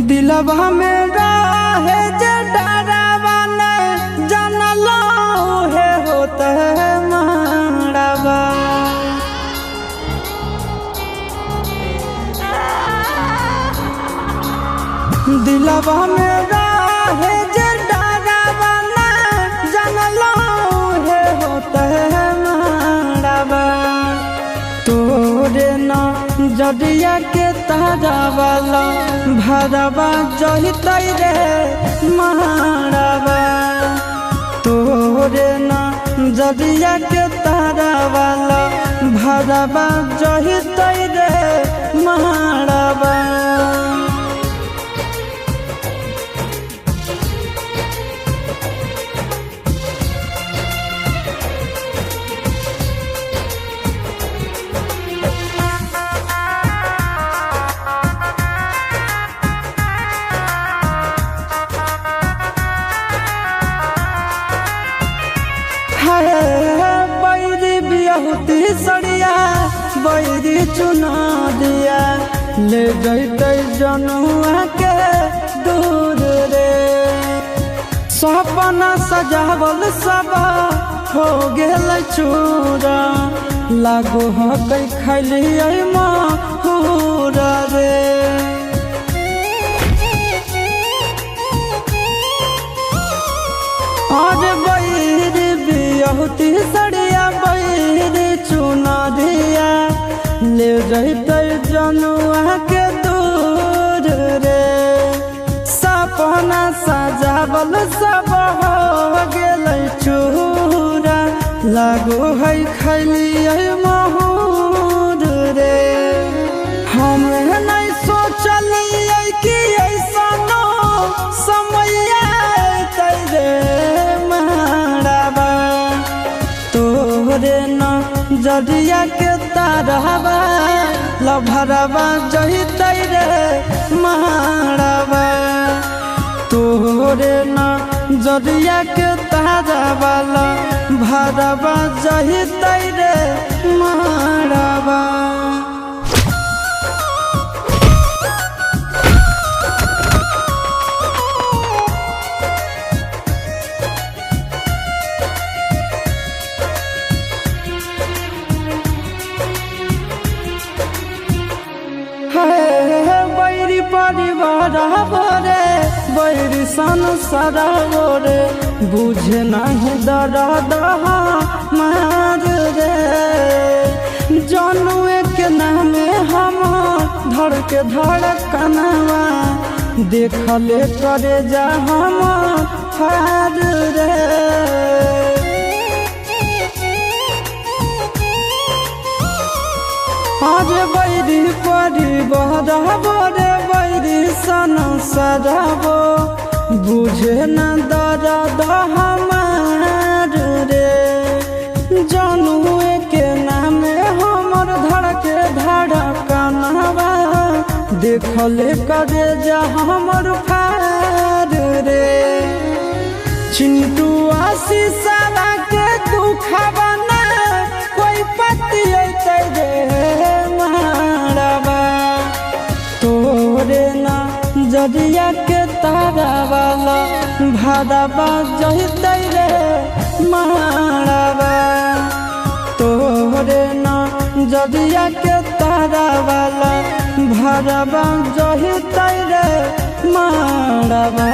दिलवा में रहे जे डरावा ने जानलो है होता है मारवा। दिलवा में रहे जे डरावा ने जानलो है होता है मारवा। तोरे ना जदिया के तारा वाला भरवा जहित रे मारवा। तोरे ना जदिया के तारा वाला भरवा जहित रे मारवा। बैरी बियाहुती सड़िया बैरी चुना दिया ले जैते जनुआ के दूर रे। सपना सजावल सब हो गेल चूरा लागो हो गई खैली महूरा रे। और बैरी बियाहुती सड़िया बैरी चुना दिया ले जैते जनुआ के दूर रे। सपना सजावल सब हो गेल चूरा लागो है खैली महूर रे। हम नहीं सोचलिए कि ऐसा समय रे मारवा। तोरे ना जदिया के तारवा लभरवा जहित रे मारवा। तोरे ना जदिया के तारवा लभरवा जहित रे मारवा। बैरी परिवार रे बैरी संसार रे बुझे नहीं दर्द मार रे। जनुए के नामे हम धड़ के धड़कनवा देखले करे जा हम हार रे। आज बैरी परिवार रे बैरी संसार बुझे न दर्द हमार रे। जनुए के नामे हमर धड़के धड़कनवा देखले करे जा हमर फार रे। चिंटू आशीषा के दुखवा ना कोई पति रे मारवा। तोरे ना जदिया के तारा वाला भरवा जहित रे मारवा। तोरे ना जदिया के तारा वाला भरवा जहित रे मारवा।